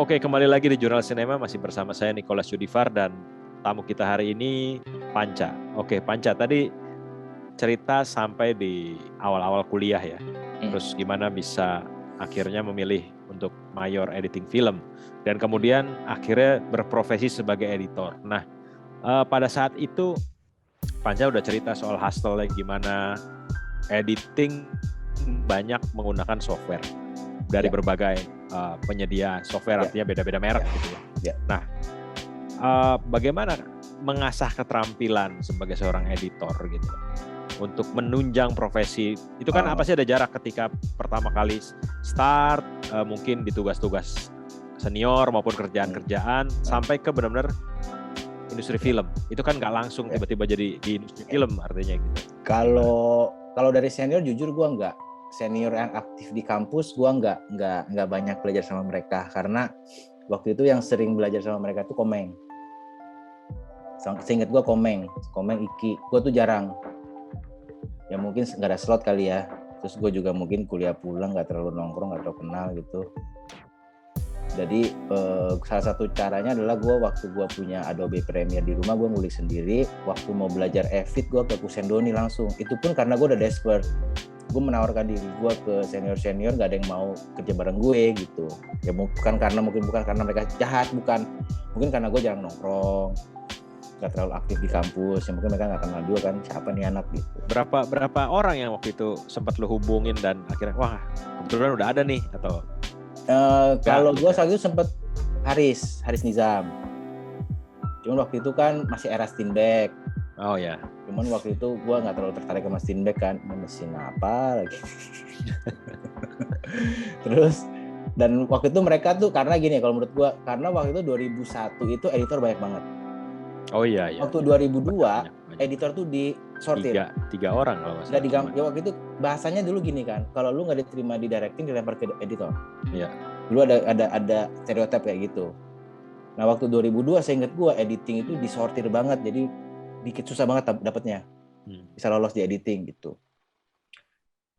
Oke, kembali lagi di Jurnal Sinema, masih bersama saya Nicholas Yudifar dan tamu kita hari ini Panca. Oke, Panca, tadi cerita sampai di awal-awal kuliah ya. Terus gimana bisa akhirnya memilih untuk mayor editing film dan kemudian akhirnya berprofesi sebagai editor. Nah, pada saat itu Panca udah cerita soal hustle-nya gimana editing banyak menggunakan software dari berbagai penyedia software, artinya beda-beda merek gitu ya. Nah, bagaimana mengasah keterampilan sebagai seorang editor gitu untuk menunjang profesi itu kan apa sih, ada jarak ketika pertama kali start, mungkin di tugas-tugas senior maupun kerjaan-kerjaan sampai ke benar-benar industri film. Itu kan nggak langsung tiba-tiba jadi di industri film artinya gitu. Kalau dari senior jujur gue nggak. Senior yang aktif di kampus gue nggak banyak belajar sama mereka karena waktu itu yang sering belajar sama mereka tuh Komeng. Seingat gue Komeng Iki, gue tuh jarang. Ya mungkin nggak ada slot kali ya. Terus gue juga mungkin kuliah pulang nggak terlalu nongkrong, nggak terlalu kenal gitu. Jadi salah satu caranya adalah waktu gue punya Adobe Premiere di rumah, gue ngulik sendiri. Waktu mau belajar Evid gue ke Kusendoni langsung. Itu pun karena gue udah desperate. Gue menawarkan diri gue ke senior gak ada yang mau kerja bareng gue gitu ya, bukan karena mereka jahat, mungkin karena gue jarang nongkrong, gak terlalu aktif di kampus ya, mungkin mereka gak kenal juga kan siapa nih anak gitu. Berapa orang yang waktu itu sempat lo hubungin dan akhirnya wah kebetulan udah ada nih atau kalau gue saat itu sempat Haris Nizam, cuman waktu itu kan masih era Steinbeck. Oh ya. Cuman waktu itu gue nggak terlalu tertarik sama Steinbeck kan, mesin apa lagi. Terus dan waktu itu mereka tuh karena gini kalau menurut gue, karena waktu itu 2001 itu editor banyak banget. Oh iya. Waktu 2002 banyak. Editor tuh disortir. Tiga orang kalau nggak salah. Ya waktu itu bahasanya dulu gini kan, kalau lu nggak diterima di directing dilempar ke editor. Iya. Dulu ada stereotip kayak gitu. Nah waktu 2002 saya ingat gue editing itu disortir banget, jadi dikit susah banget dapatnya bisa lolos di editing gitu.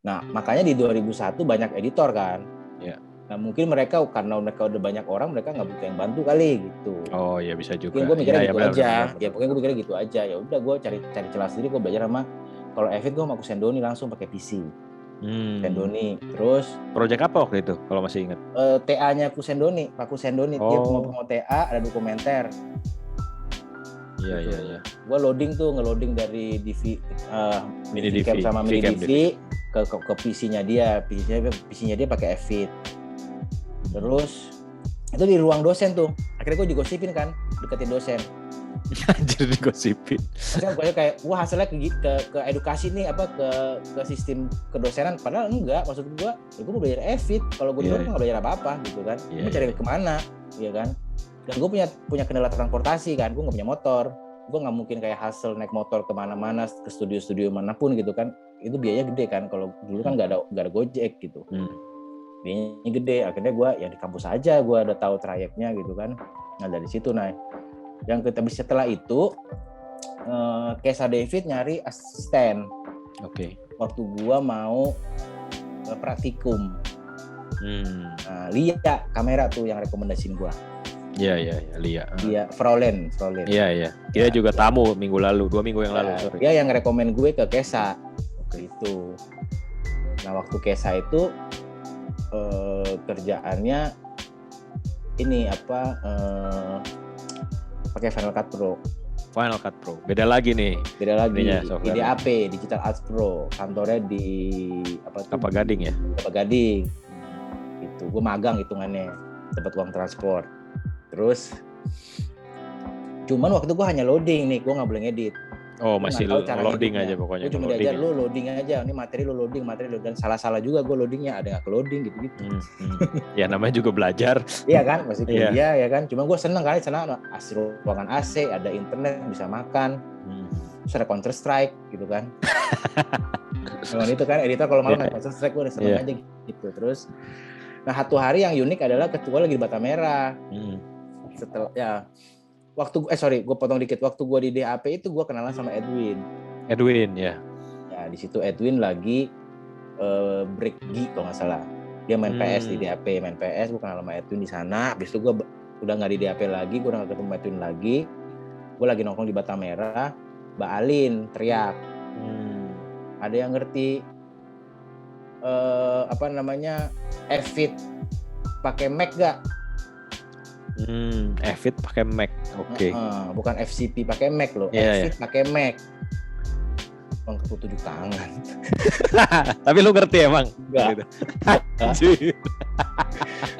Nah makanya di 2001 banyak editor kan. Ya. Nah mungkin mereka karena mereka udah banyak orang, mereka nggak butuh yang bantu kali gitu. Oh ya bisa juga. Mungkin gue mikirnya gitu aja. Ya pokoknya gue mikirnya gitu aja. Ya udah gue cari celah sendiri, gue belajar sama kalau Evid gue sama Kusendoni langsung pakai PC. Kusendoni. Terus project apa waktu itu kalau masih ingat? TA-nya Kusendoni, Pak Kusendoni. Dia mau TA, ada dokumenter. Iya. Gue ngeloading dari mini DV sama mini DV ke PC-nya dia. PC-nya dia pakai Evid. Terus itu di ruang dosen tuh. Akhirnya gue digosipin kan, deketin dosen. Jadi digosipin. Maksudnya gue kayak wah hasilnya ke edukasi nih, ke sistem kedosenan. Padahal enggak, maksud gue ya gue mau belajar Evid. Kalau gue nggak belajar apa-apa gitu kan. Gue cari kemana, ya kan. Dan gue punya kendala transportasi kan, gue nggak punya motor, gue nggak mungkin kayak hustle naik motor kemana-mana ke studio manapun gitu kan, itu biayanya gede kan, kalau dulu kan nggak ada Gojek gitu, biayanya gede. Akhirnya gue ya di kampus aja, gue udah tahu trayeknya gitu kan. Nah dari situ yang setelah itu Kesa David nyari asisten. Waktu gue mau praktikum, Lia kamera tuh yang rekomendasiin gue. Iya, Lia. Fraulen. Iya. Dia juga tamu minggu lalu, 2 minggu yang lalu, sorry. Dia yang rekomen gue ke Kesa. Itu. Nah, waktu Kesa itu kerjaannya ini pakai Final Cut Pro. Beda lagi. DAP, Digital Arts Pro. Kantornya di Kelapa Gading ya? Kelapa Gading. Itu gue magang hitungannya, dapat uang transport. Terus cuman waktu itu gue hanya loading nih, gue nggak boleh ngedit. Oh masih loading aja pokoknya. Gue cuma diajar lu loading aja, ini materi lu loading, dan salah loading gue loadingnya, ada nggak ke loading gitu. Ya namanya juga belajar. Iya kan, masih kuliah ya kan. Cuma gue seneng ruangan AC, ada internet, bisa makan, terus ada Counter Strike gitu kan. Dengan itu kan editor kalau malam main Counter Strike, gue udah seneng aja gitu. Terus nah satu hari yang unik adalah ketua lagi di Bata Merah. Setelah gue potong dikit. Waktu gue di DAP itu gue kenalan sama Edwin ya. Ya di situ Edwin lagi break Gi kalau nggak salah. Dia main PS di DAP, main PS, gue kenal sama Edwin di sana. Habis itu gue udah nggak di DAP lagi, gue udah nggak ketemu Edwin lagi. Gue lagi nongkrong di Bata Merah, Mbak Alin teriak. Ada yang ngerti Evit pakai Mac gak? Evit pakai Mac, oke. Bukan FCP pakai Mac loh, Evit pakai Mac. Bang ketu 7 tangan. Tapi lu ngerti emang? Enggak.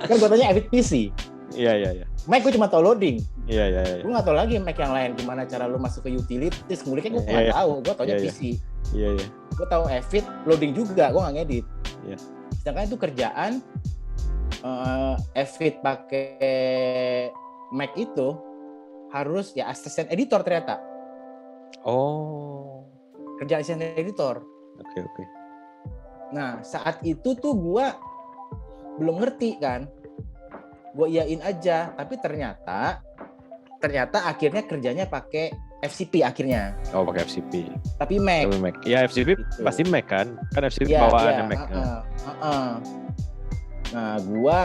Kan gue tanya Evit PC. Iya. Mac gue cuma tau loading. Iya. Gue nggak tahu lagi Mac yang lain gimana cara lu masuk ke utilities, nguliknya gue nggak tahu. Gue taunya PC. Iya. Gue tahu Evit loading juga, gue nggak ngedit. Iya. Sedangkan itu kerjaan Evit pakai Mac itu harus ya asisten editor ternyata. Oh. Kerja asisten editor. Oke. Nah saat itu tuh gue belum ngerti kan. Gue iyain aja, tapi ternyata akhirnya kerjanya pakai FCP akhirnya. Oh, pakai FCP. Tapi Mac. Ya FCP gitu. Pasti Mac kan? Kan FCP bawaannya Mac. Nah, gue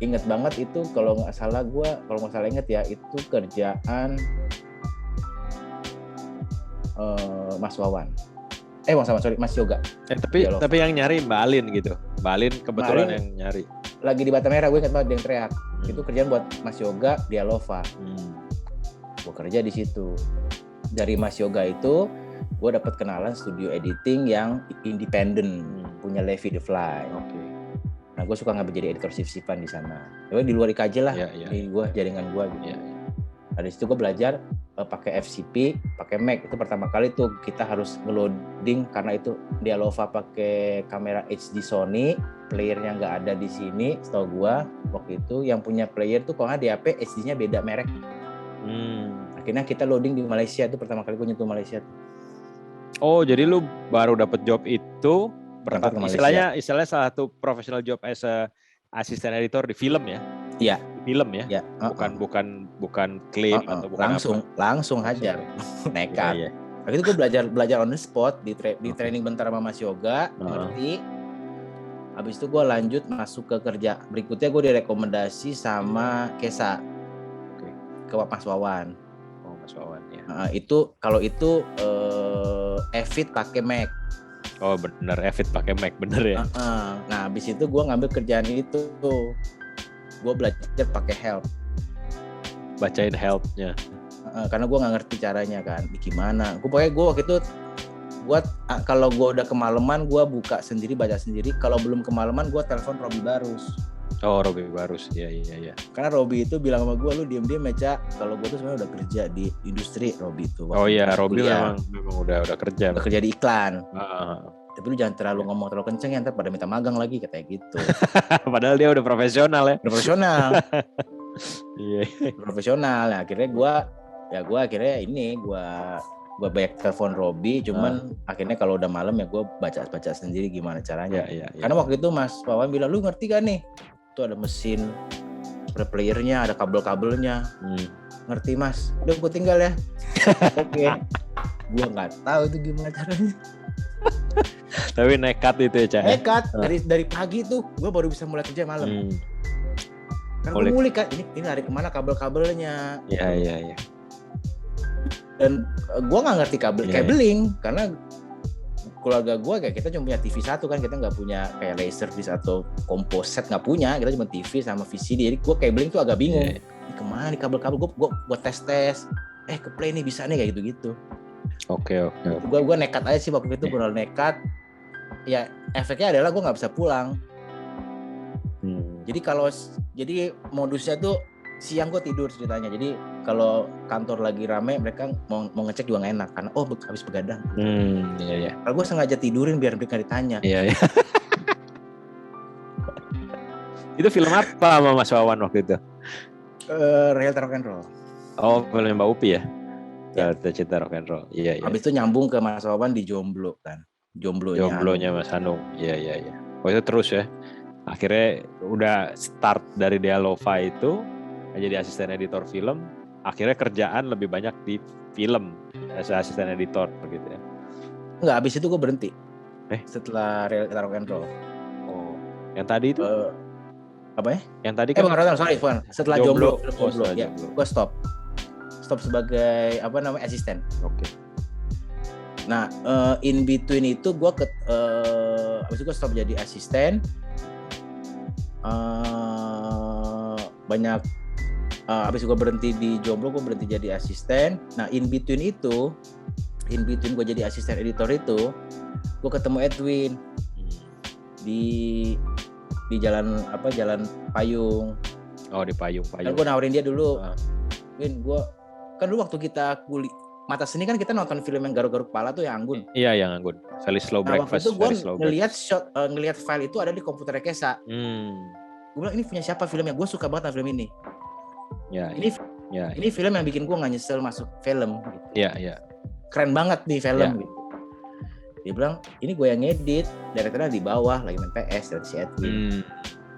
inget banget itu kalau nggak salah inget ya itu kerjaan Mas Wawan. Mas Yoga. Tapi yang nyari Mbak Alin gitu. Mbak Alin kebetulan yang nyari. Lagi di Bata Merah, gue ingat banget dia yang teriak. Itu kerjaan buat Mas Yoga di Alova. Gue kerja di situ. Dari Mas Yoga itu, gue dapat kenalan studio editing yang independen, punya Levi The Fly. Okay. Nah, gue suka ngambil jadi editor sif-sifan di sana. Gue di luar IKJ lah, di gue jaringan gue gitu. Nah, dari situ gue belajar pakai FCP, pakai Mac. Itu pertama kali tuh kita harus ngeloading karena itu di Alova pakai kamera HD Sony, playernya nggak ada di sini. Setahu gue waktu itu yang punya player tuh kalau nggak DAP HD-nya beda merek. Akhirnya kita loading di Malaysia, itu pertama kali gue nyentuh Malaysia tuh. Oh, jadi lu baru dapat job itu berangkat ke Malaysia. Istilahnya salah satu professional job as a asisten editor di film ya? Iya. Film ya? Bukan klip atau bukan langsung hajar. Nekat. Iya. Waktu itu gue belajar on the spot di training bentar sama Mas Yoga, ngerti. Habis itu gue lanjut masuk ke kerja. Berikutnya gue direkomendasi sama Kesa. Ke Mas Wawan. Oh, Mas Wawan ya. Kalau itu Evit pakai Mac. Oh, bener Evit pakai Mac, bener ya. Nah, habis itu gue ngambil kerjaan itu tuh. Gue belajar pakai help. Bacain helpnya. Karena gue nggak ngerti caranya kan, gimana. Gue waktu itu kalau gue udah kemalaman gue buka sendiri, baca sendiri. Kalau belum kemalaman gue telepon Robi Barus. Oh, Robi Barus, iya. Karena Robi itu bilang sama gue, lu diem-diem aja. Kalau gue tuh sebenarnya udah kerja di industri, Robi itu. Oh iya, Robi memang udah kerja. Udah kerja di iklan. Tapi lu jangan terlalu ngomong terlalu kenceng ya, ntar pada minta magang lagi katanya gitu. Padahal dia udah profesional ya. Profesional. Iya. Profesional. Nah, akhirnya gue banyak telepon Robi, cuman akhirnya kalau udah malam ya gue baca sendiri gimana caranya. Iya. Karena waktu itu Mas Wawan bilang, lu ngerti gak nih? Itu ada mesin, ada playernya, ada kabel-kabelnya. Ngerti Mas? Udah gue tinggal ya. Oke. Gue nggak tahu itu gimana caranya. Tapi nekat itu ya, Cak. Nekat. Dari pagi tuh gue baru bisa mulai kerja malam. Karena gue ngulik kan, ini lari kemana kabel-kabelnya. Iya. Dan gue nggak ngerti cabling karena keluarga gue kayak kita cuma punya TV satu kan, kita nggak punya kayak Laserdisc atau komposet, nggak punya, kita cuma TV sama VCD. Jadi gue cabling tuh agak bingung. Ini kemana nih kabel-kabel? Gue tes ke play nih bisa nih kayak gitu. Oke. Gue nekat aja sih waktu itu, benar nekat. Ya efeknya adalah gue nggak bisa pulang. Jadi modusnya tuh siang gue tidur ceritanya. Jadi kalau kantor lagi rame, mereka mau ngecek juga nggak enak karena habis begadang. Iya. Kalau gue sengaja tidurin biar mereka ditanya. Iya. Itu film apa sama Mas Wawan waktu itu? Realita Rock and Roll. Oh, filmnya Mbak Upi ya? Cerita Rock and Roll. Iya. Habis itu nyambung ke Mas Wawan di Jomblo kan. Jomblonya Mas Hanung. Iya. Oh itu terus ya. Akhirnya udah start dari Alova itu jadi asisten editor film. Akhirnya kerjaan lebih banyak di film as asisten editor begitu ya. Enggak, habis itu gue berhenti. Setelah Rock and Roll. Oh, yang tadi itu? Apa ya? Yang tadi kan? Bukan. Setelah Jomblo. Ya, gue stop sebagai asisten. Oke. Nah, in between itu gue habis itu gue stop jadi asisten. Banyak habis gue berhenti di Jomblo, gue berhenti jadi asisten. Nah, in between gue jadi asisten editor itu, gue ketemu Edwin di jalan Payung. Oh, di Payung. Kan gue nawarin dia dulu. Win, gue kan dulu waktu kita Mata Seni kan kita nonton film yang garuk-garuk kepala tuh yang Anggun. Iya, yang Anggun. Very Slow Breakfast. Waktu itu gue ngelihat file itu ada di komputer Kesa. Gue bilang ini punya siapa filmnya? Gue suka banget film ini. Ya. Ini film yang bikin gue nggak nyesel masuk film. Iya. Gitu. Keren banget nih film. Gitu. Dia bilang ini gue yang ngedit. Direkturnya di bawah lagi main PS dari si Edwin.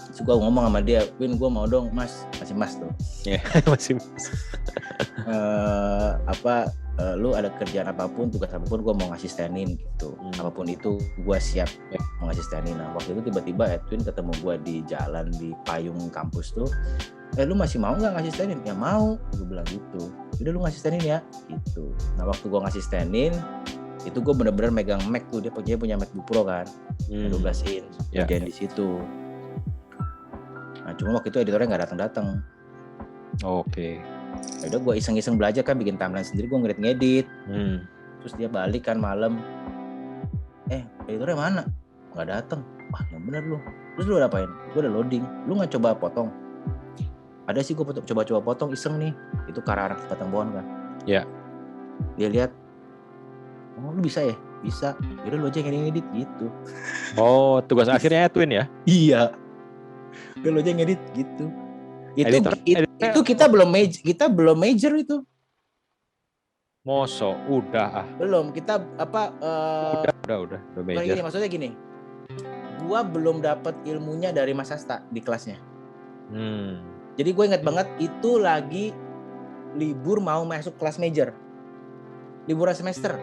Terus gue ngomong sama dia, Win, gue mau dong mas, masih mas tuh. Iya, masih mas. Lu ada kerjaan apapun, tugas apapun gue mau ngasistenin gitu. Apapun itu gue siap mau ngasistenin. Nah waktu itu tiba-tiba Edwin ketemu gue di jalan di Payung kampus tuh. Lu masih mau nggak ngasistenin? Ya mau, gue bilang gitu. Udah lu ngasistenin ya, gitu. Nah waktu gue ngasistenin, itu gue bener-bener megang Mac tuh. Dia punya MacBook Pro kan, 12 inch. Kerjain di situ. Nah cuma waktu itu editornya nggak datang. Oke. Ya udah gue iseng-iseng belajar kan, bikin timeline sendiri, gue ngedit. Terus dia balik kan malam. Editornya mana? Nggak datang. Wah yang bener lu. Terus lu udah apain? Gue udah loading. Lu nggak coba potong? Ada sih gue coba potong iseng nih. Itu karena anak Batang Pohon kan. Iya. Dia lihat. Oh lu bisa ya? Bisa. Yaudah lu aja yang ngedit gitu. Oh tugas akhirnya Edwin ya? Iya. Udah lu aja yang ngedit gitu. Itu kita belum major itu. Moso, udah Belum, kita udah major. Gini, maksudnya gini. Gua belum dapat ilmunya dari Mas Asta di kelasnya. Jadi gue ingat banget itu lagi libur mau masuk kelas major. Liburan semester.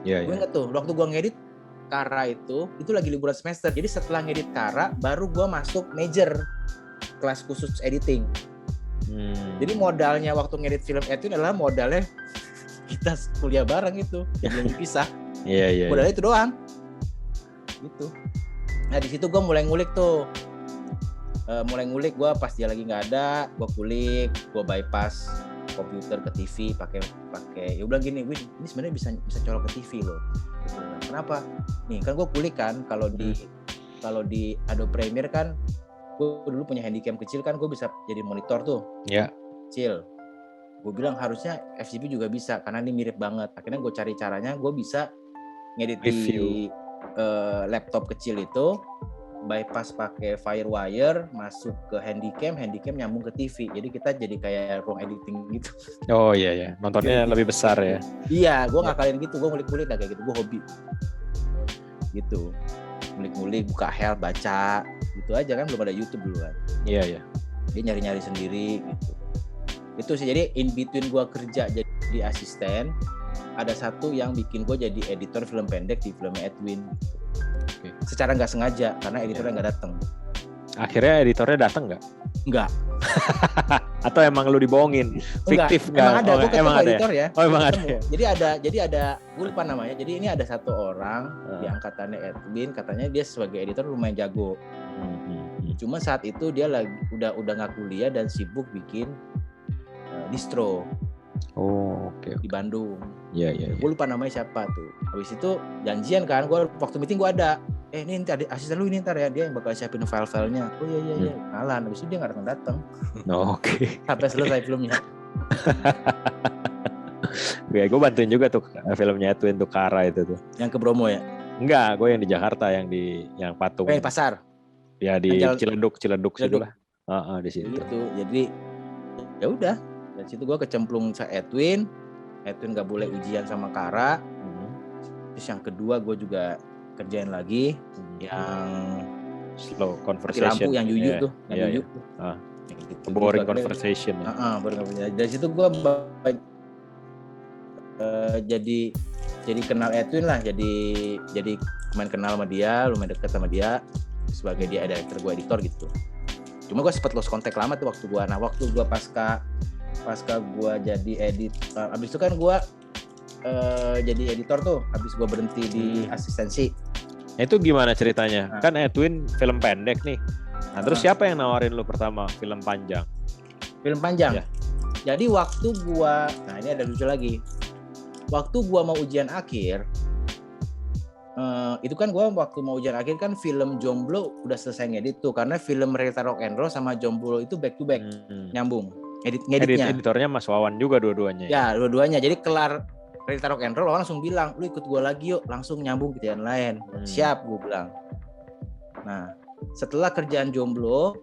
Gue ingat tuh, waktu gua ngedit Kara itu lagi liburan semester. Jadi setelah ngedit Kara baru gua masuk major. Kelas khusus editing. Jadi modalnya waktu ngedit film itu adalah modalnya kita kuliah bareng itu, yang belum dipisah. Iya. Modalnya itu doang. Gitu. Nah di situ gue mulai ngulik tuh. Gue pas dia lagi nggak ada, gue kulik, gue bypass komputer ke TV pakai. Ya bilang gini, Win, ini sebenarnya bisa colok ke TV loh. Kenapa? Nih kan gue kulik kan kalau di Adobe Premiere kan. Gue dulu punya handycam kecil kan, gue bisa jadi monitor tuh. Iya. Kecil. Gue bilang harusnya FCP juga bisa karena ini mirip banget. Akhirnya gue cari caranya, gue bisa ngedit di laptop kecil itu, bypass pakai Firewire, masuk ke handycam nyambung ke TV. Jadi kita jadi kayak ruang editing gitu. Oh iya. Nontonnya lebih besar ya. Iya, gue ngakalin gitu, gue ngulik-ngulik kayak gitu, gue hobi. Gitu. Ngulik-ngulik, buka help, baca, gitu aja kan, belum ada YouTube dulu kan. Iya. Dia nyari-nyari sendiri gitu. Itu sih, jadi in between gue kerja jadi asisten, ada satu yang bikin gue jadi editor film pendek di filmnya Edwin. Gitu. Secara nggak sengaja karena editornya nggak datang. Akhirnya editornya datang nggak? Nggak. Atau emang lu dibohongin? Fiktif nggak? Emang ada, gue ketemu editor ya. Oh emang ada. Ya? Jadi ada, gue lupa namanya. Jadi ini ada satu orang di angkatannya Edwin, katanya dia sebagai editor lumayan jago. Cuma saat itu dia lagi udah nggak kuliah dan sibuk bikin distro. Oh oke. Di Bandung. Iya. Gue lupa namanya siapa tuh. Habis itu janjian kan, gue waktu meeting gue ada. Ini ntar asisten lu ini ntar ya, dia yang bakal siapin file-filenya. Oh iya. Kenalan. Habis itu dia nggak datang. Oke. Sampai selesai filmnya. Gue bantuin juga tuh filmnya Edwin tuh Kara itu tuh. Yang ke Bromo ya? Enggak, gue yang di Jakarta, yang patung. Di pasar. Ya di Ciledug situ lah. Di situ. Gitu. Jadi ya udah. Dari situ gue kecemplung sama Edwin nggak boleh ujian sama Kara. Terus yang kedua gue juga kerjain lagi yang slow conversation, lampu yang Yuyu tuh, yang Yuyu. Gitu. Boring conversation. Boring conversation. Dari situ gue jadi jadi kenal Edwin lah, jadi main kenal sama dia, lumayan deket sama dia sebagai dia director, gue editor gitu. Cuma gue sempet lost kontak lama tuh waktu gue pasca gue jadi edit, abis itu kan gue jadi editor tuh, abis gue berhenti di asistensi. Itu gimana ceritanya? Kan Edwin film pendek nih. Nah terus siapa yang nawarin lu pertama film panjang? Film panjang? Ya. Jadi waktu gue, nah ini ada lucu lagi. Waktu gue mau ujian akhir, itu kan gue waktu mau ujian akhir kan film Jomblo udah selesai ngedit tuh, karena film Realita Rock and Roll sama Jomblo itu back to back, nyambung ngeditnya. Editornya Mas Wawan juga dua-duanya. Ya dua-duanya. Jadi kelar Realita Rock and Roll, Wawan langsung bilang, lu ikut gue lagi yuk, langsung nyambung kerjaan lain. Siap, gue bilang. Nah setelah kerjaan Jomblo,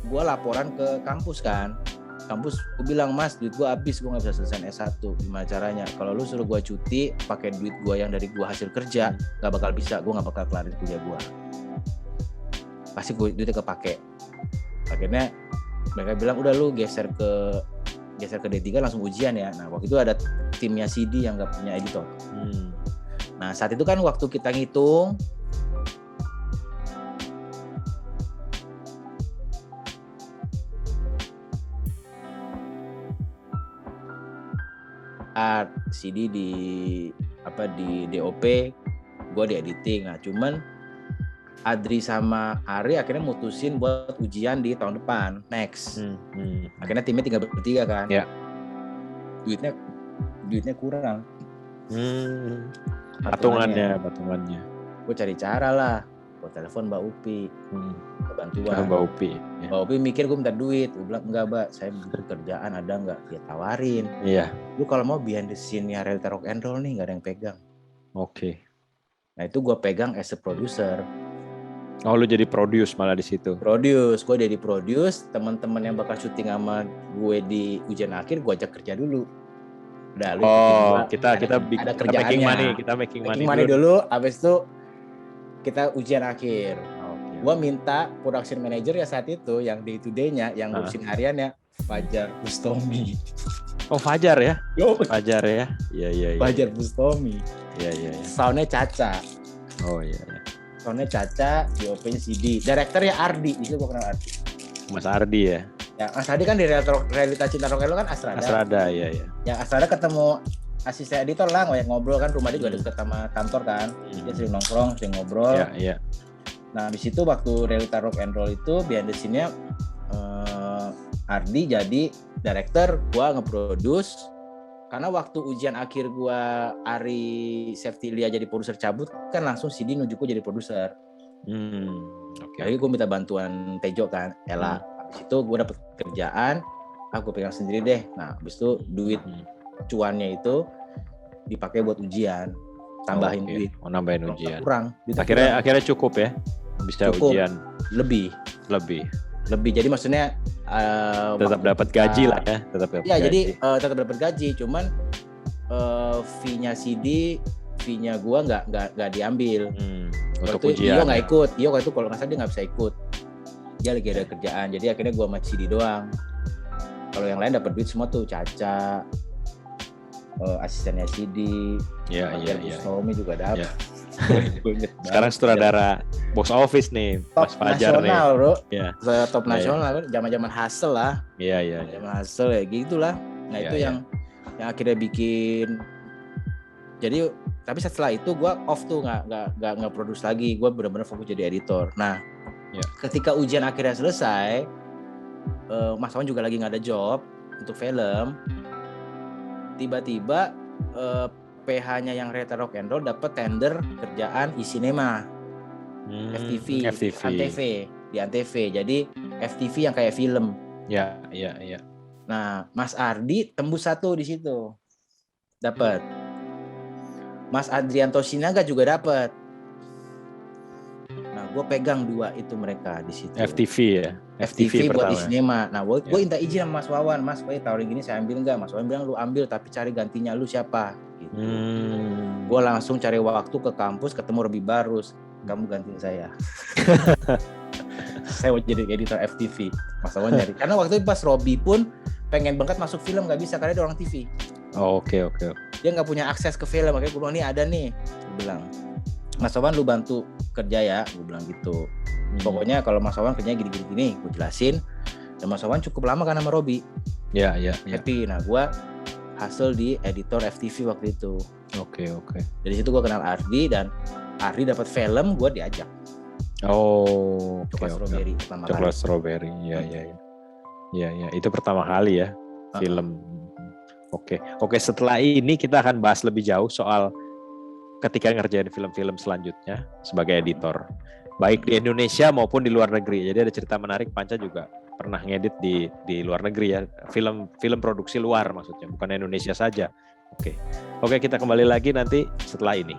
gue laporan ke kampus kan. Kampus gue bilang, Mas duit gue habis, gue gak bisa selesai S1, gimana caranya? Kalau lu suruh gue cuti pakai duit gue yang dari gue hasil kerja, gak bakal bisa, gue gak bakal kelarin kuliah gue, pasti duitnya kepake. Akhirnya mereka bilang udah lu geser ke D3 langsung ujian ya. Nah waktu itu ada timnya CD yang gak punya editor. Nah saat itu kan waktu kita ngitung, art, CD di DOP, gue di editing. Nah cuman Adri sama Ari akhirnya mutusin buat ujian di tahun depan, next. Akhirnya timnya tinggal bertiga kan. Ya. Duitnya kurang. Patungannya. Gue cari cara lah. Gue telepon Mbak Upi, bantuan. Mbak Upi. Ya. Mbak Upi mikir gue minta duit. Gue bilang enggak Mbak, saya butuh kerjaan, ada nggak? Dia tawarin. Iya. Lu kalau mau behind the scene-nya Realita Rock and Roll nih nggak ada yang pegang. Oke. Nah itu gue pegang as a producer. Oh lu jadi produce malah di situ. Gue jadi produce. Teman-teman yang bakal syuting sama gue di ujian akhir, gue ajak kerja dulu. Udah, lu kita making money dulu. Abis itu kita ujian akhir. Okay. Gue minta production manager ya saat itu yang day to day-nya, yang ngurusin hariannya, Fajar Bustomi. Oh Fajar ya? Fajar ya? Iya. Fajar Bustomi. Iya. Soundnya Caca. Oh iya. Soundnya Caca, DOP-nya CD. Direkturnya Ardi, itu gue kenal Ardi. Mas Ardi ya? Ya Mas Ardi kan di Realita Cinta Rock and Roll kan Astrada. Astrada, iya. Yang Astrada ketemu asisten editor lah, banyak ngobrol kan, rumah dia juga deket sama kantor kan. Dia sering nongkrong, sering ngobrol. Iya. Nah di situ waktu Realita Rock and Roll itu behind the scene-nya Ardi jadi director, gua nge-produce. Karena waktu ujian akhir gua Ari Septilia jadi produser cabut, kan langsung CD nunjuk gua jadi produser. Okay. Jadi gua minta bantuan Tejo kan, Ella. Habis itu gua dapet kerjaan, aku pegang sendiri deh. Nah habis itu duit cuannya itu dipakai buat ujian, tambahin duit. Nambahin ujian. Kurang. Akhirnya cukup ya, bisa cukup. Ujian. Lebih. Jadi maksudnya tetap dapat gaji lah ya, jadi tetap dapat gaji. Cuman fee-nya CD, fee-nya gua nggak diambil. Untuk ujian. Iyo nggak ikut. Iyo kalau itu kalau nggak salah dia nggak bisa ikut. Dia lagi ada kerjaan. Jadi akhirnya gua sama CD doang. Kalau yang lain dapat duit semua tuh Caca. Asistennya CD, Tommy juga dapat. Sekarang sutradara box office nih, top Mas Fajar nasional, nih. Bro. Ya. Top nasional, zaman-zaman hustle lah. Iya. Zaman hustle ya gitulah. Nah itu yang akhirnya bikin. Jadi tapi setelah itu gue off tuh nggak produce lagi, gue benar-benar fokus jadi editor. Nah ketika ujian akhirnya selesai, Mas Wan juga lagi nggak ada job untuk film. Tiba-tiba PH-nya yang Realita Rock and Roll dapat tender kerjaan e-cinema, FTV. Di Antv. Jadi FTV yang kayak film. Iya. Nah, Mas Ardi tembus satu di situ, dapat. Mas Adrianto Sinaga juga dapat. Nah, gue pegang dua itu mereka di situ. FTV ya. FTV buat e-cinema. Nah, gue minta izin sama Mas Wawan, Mas, tawarin gini saya ambil nggak? Mas Wawan bilang lu ambil, tapi cari gantinya lu siapa? Gitu. Gue langsung cari waktu ke kampus, ketemu Robi Barus, kamu gantiin saya. Saya mau jadi editor FTV. Mas Wawan nyari. Karena waktu itu pas Robi pun pengen banget masuk film, nggak bisa karena dia orang TV. Oh, oke. dia nggak punya akses ke film, makanya gue bilang ini ada nih, gue bilang Mas Wawan lu bantu kerja ya, gue bilang gitu. Pokoknya kalau Mas Wawan kerjanya gini, gue jelasin. Dan Mas Wawan cukup lama kan sama Robby. Ya. Happy. Nah gue hasil di editor FTV waktu itu. Oke. Dari situ gue kenal Ardi, dan Ardi dapat film, gue diajak. Coklat Strawberry pertama kali. Coklat Strawberry, ya. Itu pertama kali ya film. Oke. Setelah ini kita akan bahas lebih jauh soal ketika ngerjain film-film selanjutnya sebagai editor, baik di Indonesia maupun di luar negeri. Jadi ada cerita menarik, Panca juga pernah ngedit di luar negeri ya, film produksi luar maksudnya, bukan Indonesia saja. Oke, kita kembali lagi nanti setelah ini.